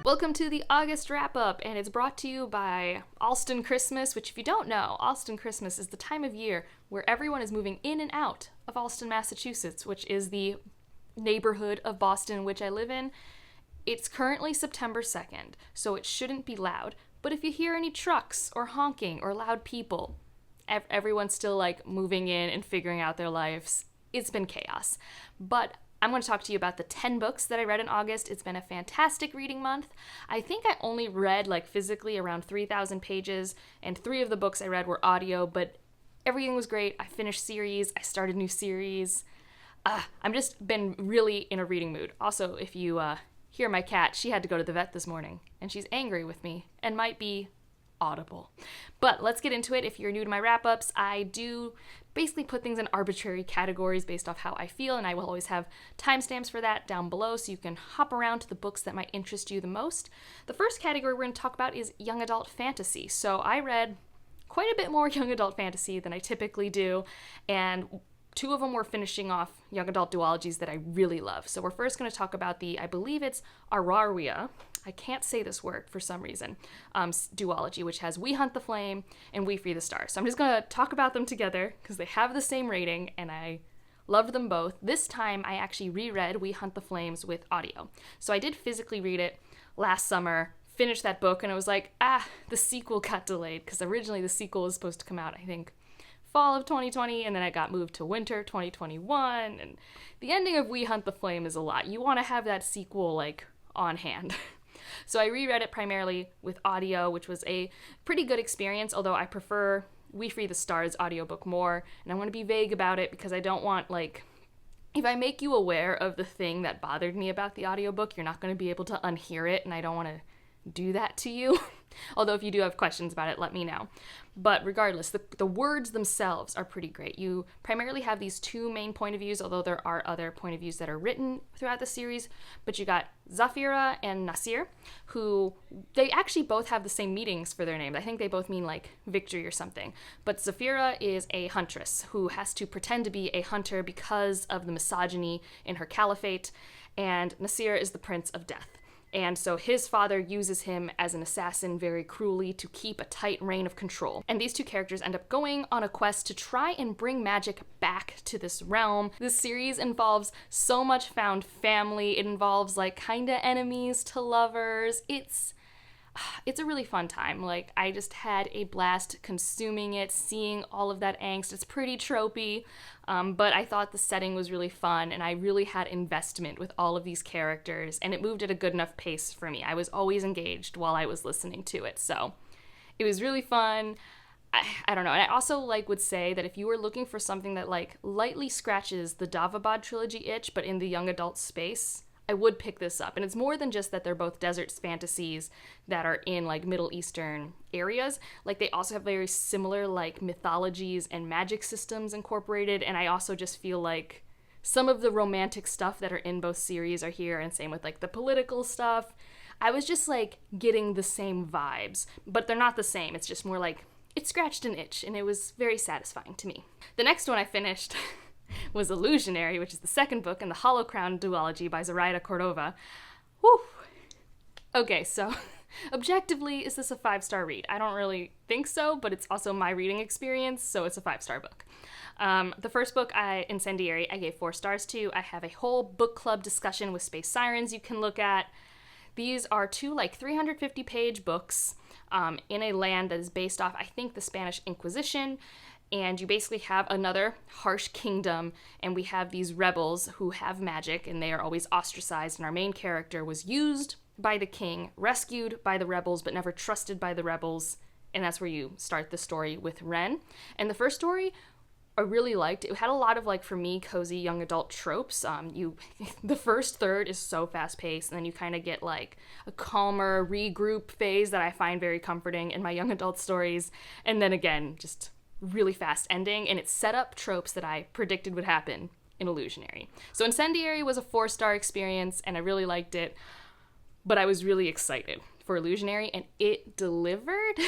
Welcome to the August wrap-up, and it's brought to you by Allston Christmas, which if you don't know, Allston Christmas is the time of year where everyone is moving in and out of Allston, Massachusetts, which is the neighborhood of Boston in which I live in. It's currently September 2nd, so it shouldn't be loud, but if you hear any trucks or honking or loud people, everyone's still like moving in and figuring out their lives. It's been chaos. But I'm going to talk to you about the 10 books that I read in August. It's been a fantastic reading month. I think I only read physically around 3,000 pages, and 3 of the books I read were audio, but everything was great. I finished series. I started new series. I'm just been really in a reading mood. Also, if you hear my cat, she had to go to the vet this morning, and she's angry with me and might be audible. But let's get into it. If you're new to my wrap-ups, I do basically put things in arbitrary categories based off how I feel, and I will always have timestamps for that down below so you can hop around to the books that might interest you the most. The first category we're going to talk about is young adult fantasy. So I read quite a bit more young adult fantasy than I typically do, and 2 of them were finishing off young adult duologies that I really love. So we're first going to talk about I believe it's Auraria. I can't say this word for some reason, duology, which has We Hunt the Flame and We Free the Stars. So I'm just going to talk about them together because they have the same rating and I loved them both. This time I actually reread We Hunt the Flames with audio. So I did physically read it last summer, finished that book, and I was like, the sequel got delayed because originally the sequel was supposed to come out, I think, fall of 2020, and then it got moved to winter 2021, and the ending of We Hunt the Flame is a lot. You want to have that sequel, on hand. So I reread it primarily with audio, which was a pretty good experience, although I prefer We Free the Stars audiobook more, and I want to be vague about it because I don't want, if I make you aware of the thing that bothered me about the audiobook, you're not going to be able to unhear it, and I don't want to do that to you. Although if you do have questions about it, let me know. But regardless, the words themselves are pretty great. You primarily have these 2 main point of views, although there are other point of views that are written throughout the series. But you got Zafira and Nasir, who they actually both have the same meanings for their names. I think they both mean victory or something. But Zafira is a huntress who has to pretend to be a hunter because of the misogyny in her caliphate, and Nasir is the Prince of Death. And so his father uses him as an assassin very cruelly to keep a tight reign of control. And these 2 characters end up going on a quest to try and bring magic back to this realm. This series involves so much found family. It involves kinda enemies to lovers. It's a really fun time. I just had a blast consuming it, seeing all of that angst. It's pretty tropey, but I thought the setting was really fun, and I really had investment with all of these characters, and it moved at a good enough pace for me. I was always engaged while I was listening to it, so it was really fun. I don't know, and I also would say that if you were looking for something that lightly scratches the Davabad trilogy itch, but in the young adult space, I would pick this up. And it's more than just that they're both desert fantasies that are in Middle Eastern areas. They also have very similar mythologies and magic systems incorporated. And I also just feel some of the romantic stuff that are in both series are here, and same with the political stuff. I was just getting the same vibes, but they're not the same. It's just more it scratched an itch, and it was very satisfying to me. The next one I finished was Illusionary, which is the second book in the Hollow Crown duology by Zoraida Cordova. Whew. Okay, so objectively, is this a 5-star read? I don't really think so, but it's also my reading experience, so it's a 5-star book. The first book, Incendiary, I gave 4 stars to. I have a whole book club discussion with Space Sirens you can look at. These are 2 350-page books in a land that is based off, I think, the Spanish Inquisition. And you basically have another harsh kingdom, and we have these rebels who have magic, and they are always ostracized, and our main character was used by the king, rescued by the rebels, but never trusted by the rebels, and that's where you start the story with Ren. And the first story I really liked. It had a lot of, for me, cozy young adult tropes. The first third is so fast-paced, and then you kind of get, a calmer regroup phase that I find very comforting in my young adult stories, and then again, just really fast ending, and it set up tropes that I predicted would happen in Illusionary. So Incendiary was a 4-star experience, and I really liked it, but I was really excited for Illusionary, and it delivered.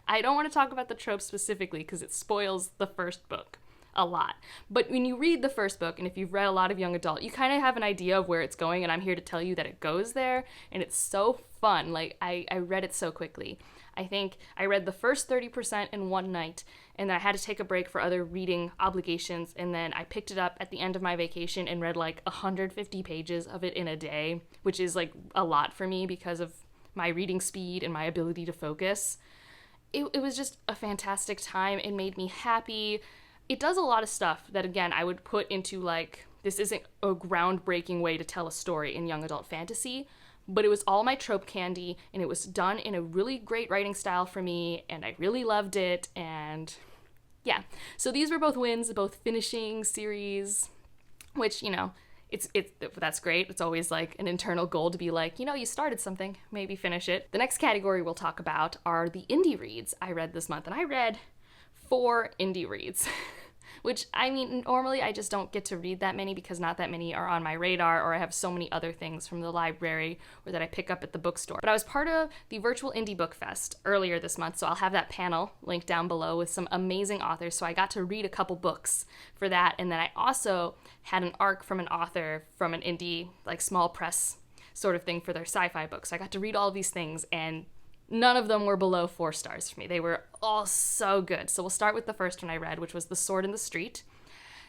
I don't want to talk about the tropes specifically because it spoils the first book, a lot. But when you read the first book, and if you've read a lot of young adult, you kind of have an idea of where it's going, and I'm here to tell you that it goes there, and it's so fun. Like, I read it so quickly. I think I read the first 30% in one night, and then I had to take a break for other reading obligations, and then I picked it up at the end of my vacation and read like 150 pages of it in a day, which is like a lot for me because of my reading speed and my ability to focus. It was just a fantastic time. It made me happy. It does a lot of stuff that, again, I would put into like, this isn't a groundbreaking way to tell a story in young adult fantasy, but it was all my trope candy, and it was done in a really great writing style for me, and I really loved it, and yeah. So these were both wins, both finishing series, which, you know, that's great. It's always like an internal goal to be like, you know, you started something, maybe finish it. The next category we'll talk about are the indie reads I read this month, and I read 4 indie reads. Which, I mean, normally I just don't get to read that many because not that many are on my radar, or I have so many other things from the library or that I pick up at the bookstore. But I was part of the virtual Indie Book Fest earlier this month, so I'll have that panel linked down below with some amazing authors, so I got to read a couple books for that, and then I also had an arc from an author from an indie, like, small press sort of thing for their sci-fi book. So I got to read all of these things, and none of them were below 4 stars for me. They were all so good. So we'll start with the first one I read, which was The Sword in the Street.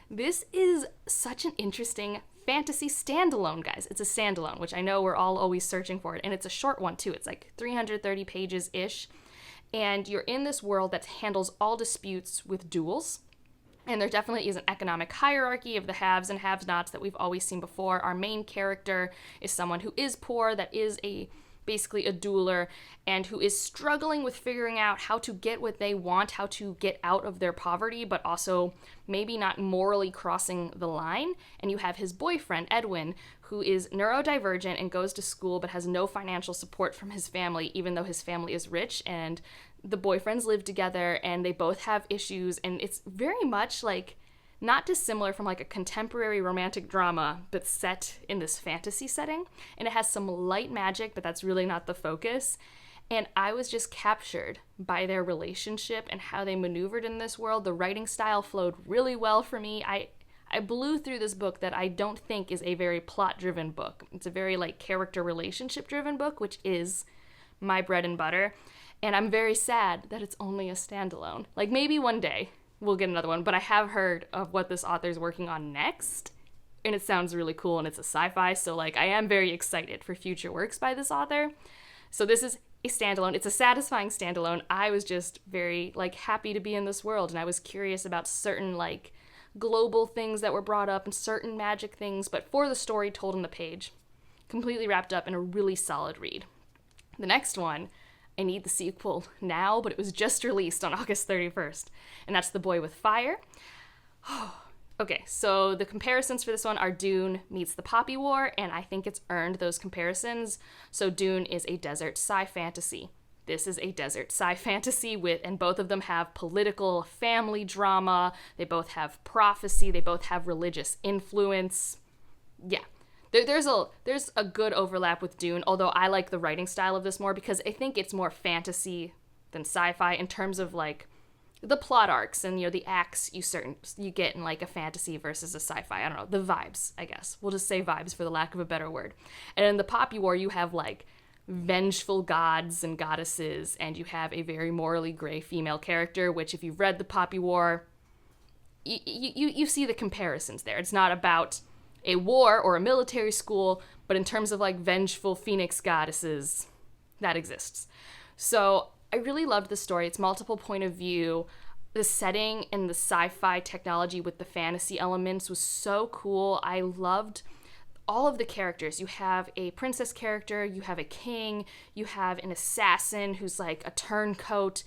This is such an interesting fantasy standalone, guys. It's a standalone, which I know we're all always searching for it. And it's a short one, too. It's like 330 pages-ish. And you're in this world that handles all disputes with duels. And there definitely is an economic hierarchy of the haves and have-nots that we've always seen before. Our main character is someone who is poor, that is basically a dueler, and who is struggling with figuring out how to get what they want, how to get out of their poverty, but also maybe not morally crossing the line. And you have his boyfriend, Edwin, who is neurodivergent and goes to school but has no financial support from his family, even though his family is rich. And the boyfriends live together, and they both have issues, and it's very much like not dissimilar from like a contemporary romantic drama, but set in this fantasy setting. And it has some light magic, but that's really not the focus. And I was just captured by their relationship and how they maneuvered in this world. The writing style flowed really well for me. I blew through this book that I don't think is a very plot-driven book. It's a very like character relationship-driven book, which is my bread and butter. And I'm very sad that it's only a standalone. Like, maybe one day we'll get another one, but I have heard of what this author's working on next, and it sounds really cool, and it's a sci-fi, so like I am very excited for future works by this author. So this is a standalone. It's a satisfying standalone. I was just very like happy to be in this world, and I was curious about certain like global things that were brought up and certain magic things, but for the story told on the page, completely wrapped up in a really solid read. The next one, I need the sequel now, but it was just released on August 31st, and that's The Boy with Fire. Okay, so the comparisons for this one are Dune meets the Poppy War, and I think it's earned those comparisons. So Dune is a desert sci-fantasy. This is a desert sci-fantasy and both of them have political family drama, they both have prophecy, they both have religious influence. Yeah. There's a good overlap with Dune, although I like the writing style of this more because I think it's more fantasy than sci-fi in terms of like the plot arcs and, you know, the acts you get in like a fantasy versus a sci-fi. I don't know, the vibes, I guess. We'll just say vibes for the lack of a better word. And in the Poppy War, you have like vengeful gods and goddesses, and you have a very morally gray female character, which if you've read the Poppy War, you see the comparisons there. It's not about a war or a military school, but in terms of like vengeful phoenix goddesses, that exists. So I really loved the story. It's multiple point of view. The setting and the sci-fi technology with the fantasy elements was so cool. I loved all of the characters. You have a princess character, you have a king, you have an assassin who's like a turncoat.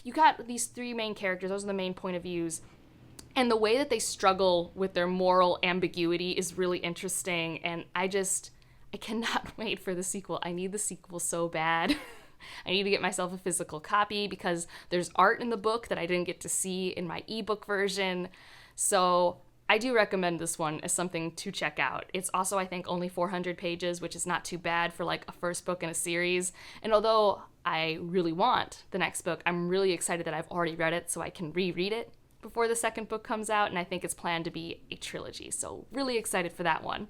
You got these 3 main characters. Those are the main point of views. And the way that they struggle with their moral ambiguity is really interesting, and I cannot wait for the sequel. I need the sequel so bad. I need to get myself a physical copy because there's art in the book that I didn't get to see in my ebook version. So I do recommend this one as something to check out. It's also, I think, only 400 pages, which is not too bad for like a first book in a series. And although I really want the next book, I'm really excited that I've already read it so I can reread it before the second book comes out, and I think it's planned to be a trilogy, so really excited for that one.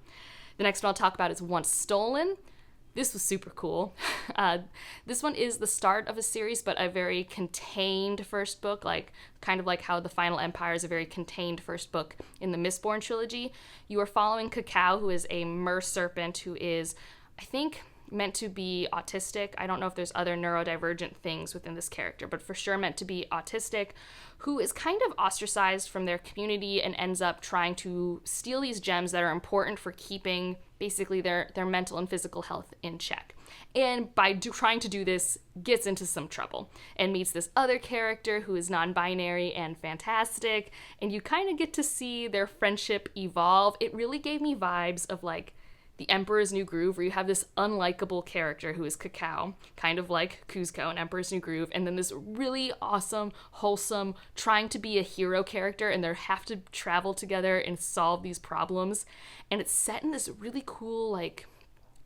The next one I'll talk about is Once Stolen. This was super cool. This one is the start of a series, but a very contained first book, kind of like how The Final Empire is a very contained first book in the Mistborn trilogy. You are following Cacao, who is a merserpent who is, I think, meant to be autistic. I don't know if there's other neurodivergent things within this character, but for sure meant to be autistic, who is kind of ostracized from their community and ends up trying to steal these gems that are important for keeping basically their mental and physical health in check. And by trying to do this, gets into some trouble and meets this other character who is non-binary and fantastic, and you kind of get to see their friendship evolve. It really gave me vibes of like The Emperor's New Groove, where you have this unlikable character who is Cacao, kind of like Kuzco in Emperor's New Groove, and then this really awesome, wholesome, trying to be a hero character, and they have to travel together and solve these problems. And it's set in this really cool, like,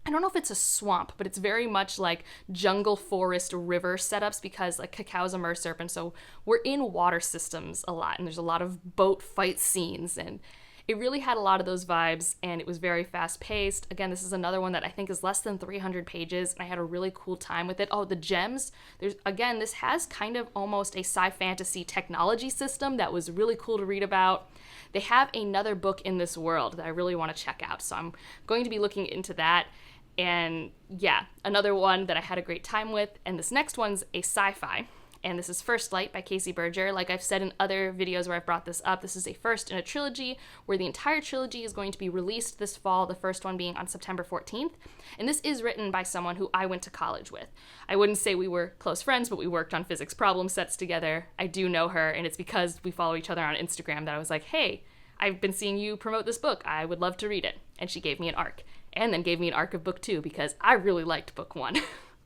I don't know if it's a swamp, but it's very much like jungle, forest, river setups, because like Cacao's a merserpent, so we're in water systems a lot, and there's a lot of boat fight scenes, and it really had a lot of those vibes, and it was very fast-paced. Again, this is another one that I think is less than 300 pages, and I had a really cool time with it. Oh, the gems. This has kind of almost a sci-fantasy technology system that was really cool to read about. They have another book in this world that I really want to check out, so I'm going to be looking into that. And yeah, another one that I had a great time with, and this next one's a sci-fi. And this is First Light by Casey Berger. Like I've said in other videos where I've brought this up, this is a first in a trilogy where the entire trilogy is going to be released this fall, the first one being on September 14th. And this is written by someone who I went to college with. I wouldn't say we were close friends, but we worked on physics problem sets together. I do know her, and it's because we follow each other on Instagram that I was like, hey, I've been seeing you promote this book. I would love to read it. And she gave me an ARC, and then gave me an ARC of book 2 because I really liked book 1.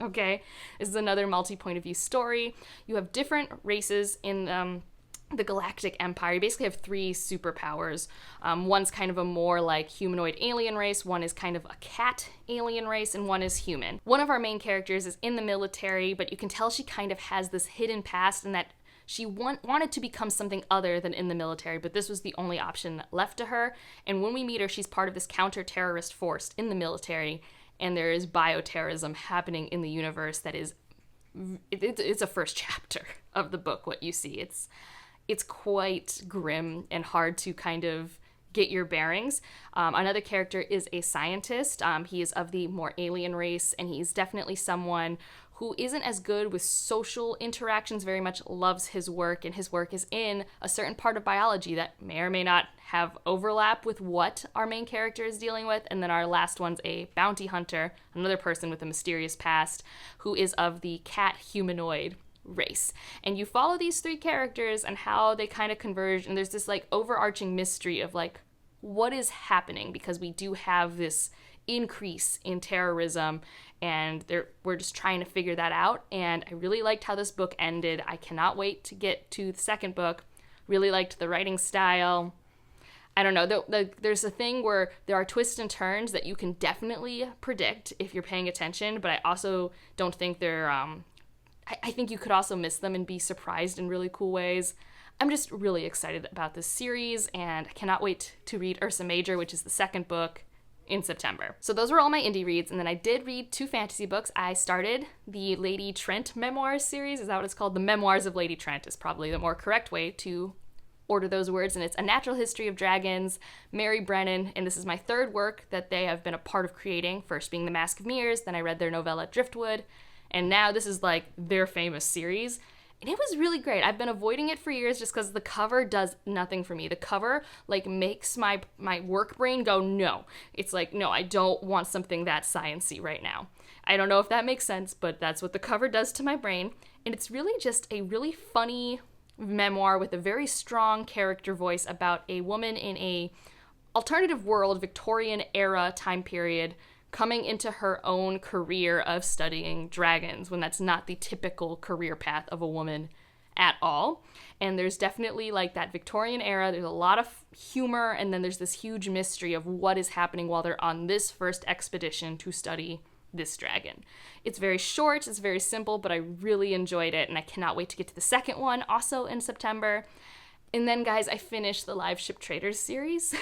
Okay, this is another multi-point of view story. You have different races in the Galactic Empire. You basically have 3 superpowers. One's kind of a more like humanoid alien race, one is kind of a cat alien race, and one is human. One of our main characters is in the military, but you can tell she kind of has this hidden past and that she wanted to become something other than in the military, but this was the only option left to her. And when we meet her, she's part of this counter-terrorist force in the military, and there is bioterrorism happening in the universe that is, it's a first chapter of the book, what you see. It's quite grim and hard to kind of get your bearings. Another character is a scientist. He is of the more alien race, and he's definitely someone who isn't as good with social interactions, very much loves his work, and his work is in a certain part of biology that may or may not have overlap with what our main character is dealing with. And then our last one's a bounty hunter, another person with a mysterious past, who is of the cat humanoid race. And you follow these 3 characters and how they kind of converge, and there's this like overarching mystery of like what is happening, because we do have this increase in terrorism, and we're just trying to figure that out. And I really liked how this book ended. I cannot wait to get to the second book. Really liked the writing style. I don't know, there's a thing where there are twists and turns that you can definitely predict if you're paying attention, but I also don't think they're, I think you could also miss them and be surprised in really cool ways. I'm just really excited about this series, and I cannot wait to read Ursa Major, which is the second book, in September. So those were all my indie reads, and then I did read 2 fantasy books. I started the Lady Trent memoirs series. Is that what it's called? The Memoirs of Lady Trent is probably the more correct way to order those words, and it's A Natural History of Dragons, Mary Brennan, and this is my 3rd work that they have been a part of creating, first being The Mask of Mirrors, then I read their novella Driftwood, and now this is like their famous series. And it was really great. I've been avoiding it for years just because the cover does nothing for me. The cover, like, makes my work brain go, no. It's like, no, I don't want something that science-y right now. I don't know if that makes sense, but that's what the cover does to my brain. And it's really just a really funny memoir with a very strong character voice about a woman in a alternative world, Victorian era time period, coming into her own career of studying dragons when that's not the typical career path of a woman at all. And there's definitely like that Victorian era, there's a lot of humor, and then there's this huge mystery of what is happening while they're on this first expedition to study this dragon. It's very short, it's very simple, but I really enjoyed it, and I cannot wait to get to the second one, also in September. And then, guys, I finished the Live Ship Traders series.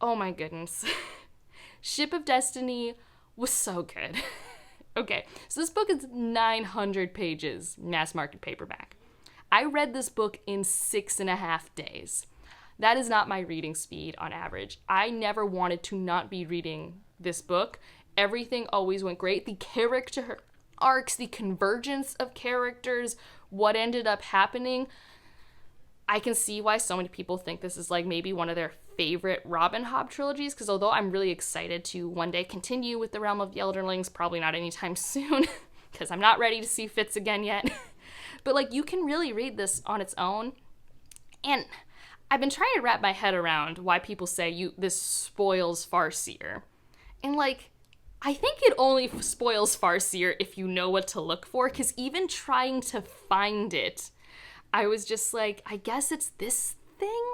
Oh my goodness. Ship of Destiny was so good. Okay, so this book is 900 pages, mass market paperback. I read this book in 6.5 days. That is not my reading speed on average. I never wanted to not be reading this book. Everything always went great. The character arcs, the convergence of characters, what ended up happening. I can see why so many people think this is like maybe one of their favorite Robin Hobb trilogies, because although I'm really excited to one day continue with the Realm of the Elderlings, probably not anytime soon, because I'm not ready to see Fitz again yet. But like, you can really read this on its own. And I've been trying to wrap my head around why people say this spoils Farseer. And like, I think it only spoils Farseer if you know what to look for, because even trying to find it, I was just like, I guess it's this thing?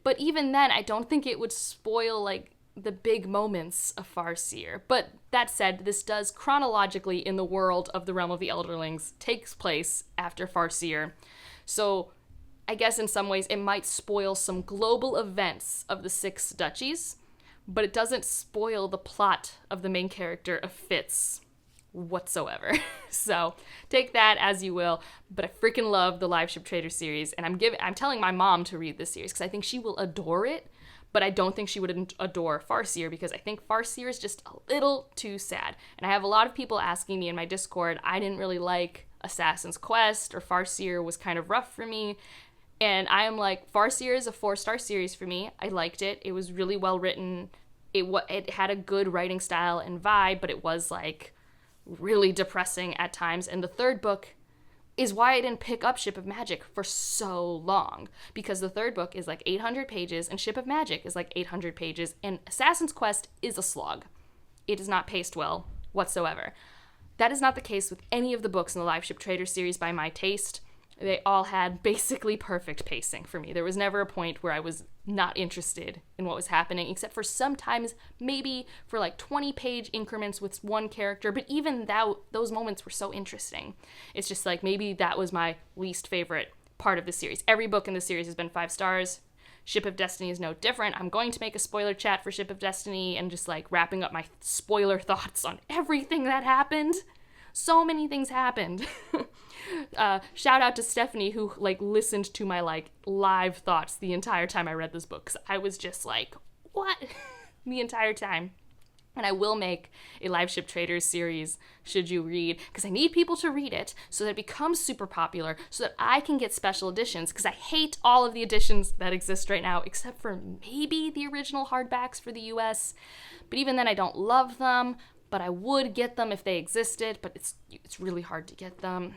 But even then, I don't think it would spoil, like, the big moments of Farseer. But that said, this does chronologically in the world of the Realm of the Elderlings takes place after Farseer. So I guess in some ways it might spoil some global events of the Six Duchies, but it doesn't spoil the plot of the main character of Fitz whatsoever. So take that as you will, but I freaking love the Live Ship Trader series, and I'm telling my mom to read this series because I think she will adore it, but I don't think she would adore Farseer because I think Farseer is just a little too sad. And I have a lot of people asking me in my Discord, I didn't really like Assassin's Quest, or Farseer was kind of rough for me. And I am like, Farseer is a 4-star series for me. I liked it. It was really well written. It had a good writing style and vibe, but it was like really depressing at times. And the third book is why I didn't pick up Ship of Magic for so long, because the third book is like 800 pages and Ship of Magic is like 800 pages, and Assassin's Quest is a slog. It is not paced well whatsoever. That is not the case with any of the books in the Live Ship Trader series by my taste. They all had basically perfect pacing for me. There was never a point where I was not interested in what was happening, except for sometimes maybe for like 20-page increments with one character, but even those moments were so interesting. It's just like maybe that was my least favorite part of the series. Every book in the series has been 5 stars. Ship of Destiny is no different. I'm going to make a spoiler chat for Ship of Destiny and just like wrapping up my spoiler thoughts on everything that happened. So many things happened. Shout out to Stephanie, who like listened to my like live thoughts the entire time I read this book, because I was just like, what? The entire time. And I will make a Live Ship Traders series, should you read, because I need people to read it so that it becomes super popular, so that I can get special editions, because I hate all of the editions that exist right now, except for maybe the original hardbacks for the US. But even then, I don't love them, but I would get them if they existed, but it's really hard to get them.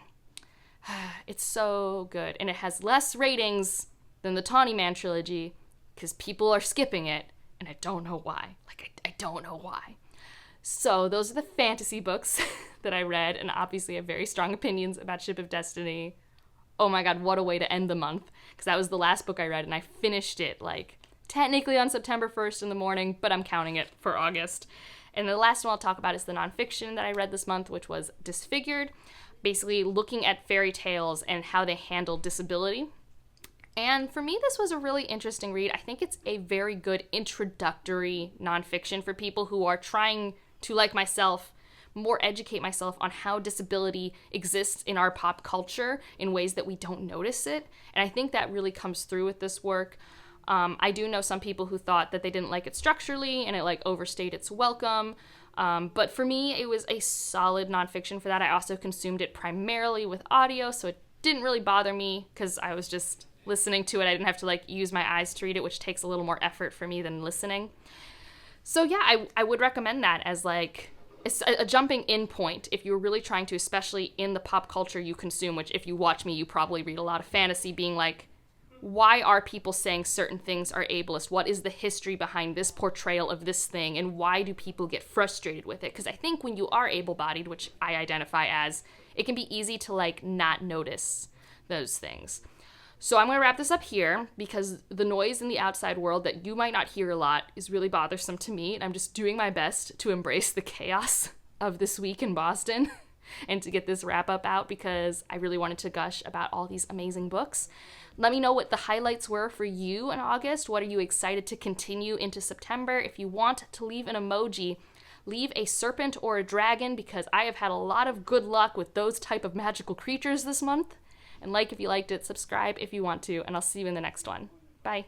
It's so good, and it has less ratings than the Tawny Man trilogy, because people are skipping it, and I don't know why. I don't know why. So those are the fantasy books that I read, and obviously I have very strong opinions about Ship of Destiny. Oh my god, what a way to end the month, because that was the last book I read, and I finished it, like, technically on September 1st in the morning, but I'm counting it for August. And the last one I'll talk about is the nonfiction that I read this month, which was Disfigured, basically looking at fairy tales and how they handle disability. And for me, this was a really interesting read. I think it's a very good introductory nonfiction for people who are trying to, like myself, more educate myself on how disability exists in our pop culture in ways that we don't notice it. And I think that really comes through with this work. I do know some people who thought that they didn't like it structurally and it like overstayed its welcome. But for me, it was a solid nonfiction for that. I also consumed it primarily with audio, so it didn't really bother me because I was just listening to it. I didn't have to like use my eyes to read it, which takes a little more effort for me than listening. So yeah, I would recommend that as like a jumping in point if you're really trying to, especially in the pop culture you consume, which if you watch me, you probably read a lot of fantasy, being like, why are people saying certain things are ableist? What is the history behind this portrayal of this thing? And why do people get frustrated with it? Because I think when you are able-bodied, which I identify as, it can be easy to like not notice those things. So I'm going to wrap this up here because the noise in the outside world that you might not hear a lot is really bothersome to me. And I'm just doing my best to embrace the chaos of this week in Boston. and to get this wrap up out because I really wanted to gush about all these amazing books. Let me know what the highlights were for you in August. What are you excited to continue into September? If you want to leave an emoji, leave a serpent or a dragon because I have had a lot of good luck with those type of magical creatures this month. And like if you liked it, subscribe if you want to, and I'll see you in the next one. Bye.